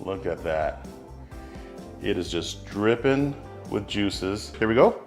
Look at that. It is just dripping with juices. Here we go.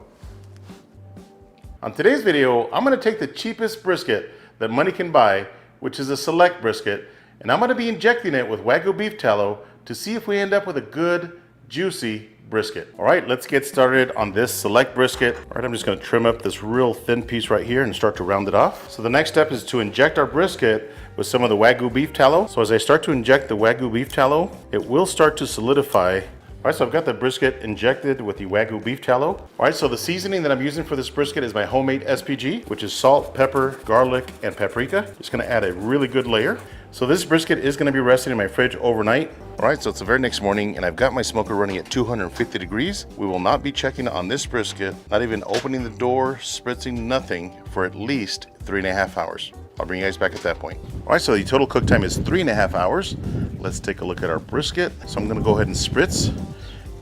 On today's video, I'm gonna take the cheapest brisket that money can buy, which is a select brisket, and I'm gonna be injecting it with Wagyu beef tallow to see if we end up with a good, juicy brisket. All right, let's get started on this select brisket. All right, I'm just gonna trim up this real thin piece right here and start to round it off. So the next step is to inject our brisket with some of the Wagyu beef tallow. So as I start to inject the Wagyu beef tallow, it will start to solidify. All right, so I've got the brisket injected with the Wagyu beef tallow. All right, so the seasoning that I'm using for this brisket is my homemade SPG, which is salt, pepper, garlic, and paprika. Just gonna add a really good layer. So this brisket is gonna be resting in my fridge overnight. All right, so it's the very next morning and I've got my smoker running at 250 degrees. We will not be checking on this brisket, not even opening the door, spritzing, nothing for at least 3.5 hours. I'll bring you guys back at that point. All right, so the total cook time is 3.5 hours. Let's take a look at our brisket. So I'm gonna go ahead and spritz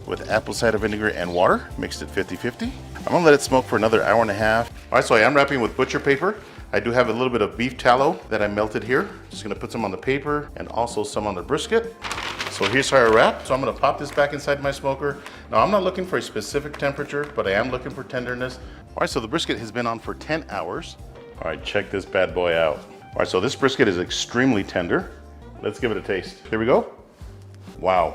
with apple cider vinegar and water, mixed it 50-50. I'm gonna let it smoke for another 1.5 hours. All right, so I am wrapping with butcher paper. I do have a little bit of beef tallow that I melted here. Just gonna put some on the paper and also some on the brisket. So here's how I wrap. So I'm gonna pop this back inside my smoker. Now I'm not looking for a specific temperature, but I am looking for tenderness. All right, so the brisket has been on for 10 hours. All right, check this bad boy out. All right, so this brisket is extremely tender. Let's give it a taste. Here we go. Wow.